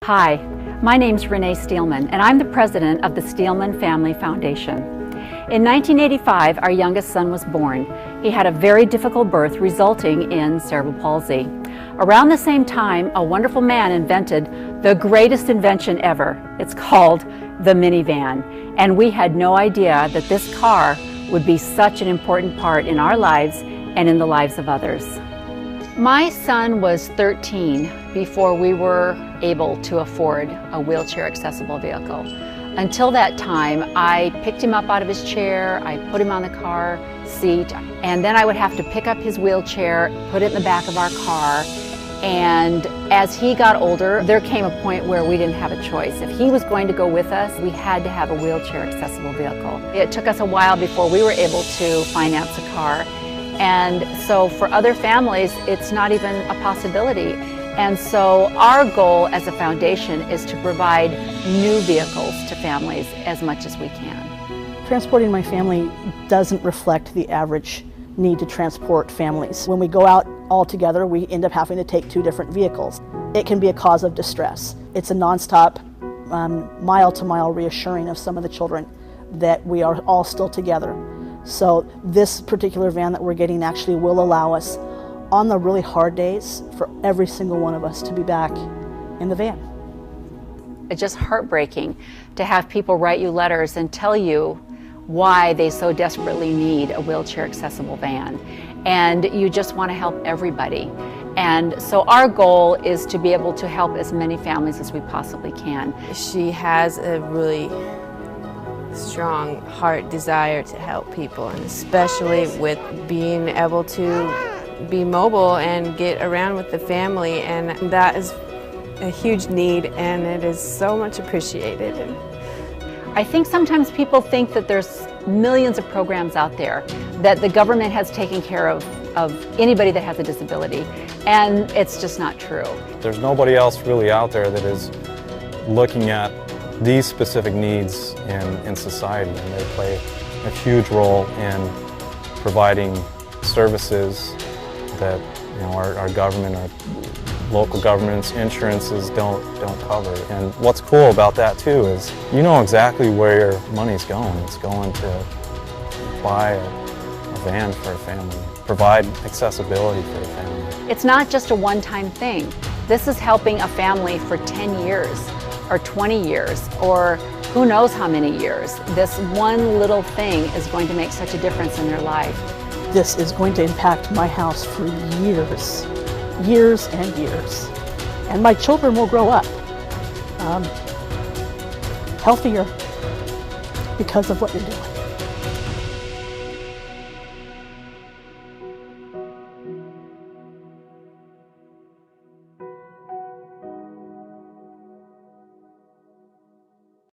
Hi, my name's Rene Steelman, and I'm the president of the Steelman Family Foundation. In 1985, our youngest son was born. He had a very difficult birth, resulting in cerebral palsy. Around the same time, a wonderful man invented the greatest invention ever. It's called the minivan, and we had no idea that this car would be such an important part in our lives and in the lives of others. My son was 13 before we were able to afford a wheelchair accessible vehicle. Until that time, I picked him up out of his chair, I put him on the car seat, and then I would have to pick up his wheelchair, put it in the back of our car. And as he got older, there came a point where we didn't have a choice. If he was going to go with us, we had to have a wheelchair accessible vehicle. It took us a while before we were able to finance a car. And so for other families, it's not even a possibility. And so our goal as a foundation is to provide new vehicles to families as much as we can. Transporting my family doesn't reflect the average need to transport families. When we go out all together, we end up having to take two different vehicles. It can be a cause of distress. It's a nonstop, mile-to-mile reassuring of some of the children that we are all still together. So this particular van that we're getting actually will allow us on the really hard days for every single one of us to be back in the van. It's just heartbreaking to have people write you letters and tell you why they so desperately need a wheelchair accessible van. And you just want to help everybody. And so our goal is to be able to help as many families as we possibly can. She has a really strong heart desire to help people, and especially with being able to be mobile and get around with the family, and that is a huge need, and it is so much appreciated. I think sometimes people think that there's millions of programs out there that the government has taken care of anybody that has a disability, and it's just not true. There's nobody else really out there that is looking at these specific needs in society, and they play a huge role in providing services that our government, our local governments, insurances don't cover. And what's cool about that too is you know exactly where your money's going. It's going to buy a van for a family, provide accessibility for a family. It's not just a one-time thing. This is helping a family for 10 years or 20 years or who knows how many years. This one little thing is going to make such a difference in their life. This is going to impact my house for years, years and years. And my children will grow up healthier because of what you're doing.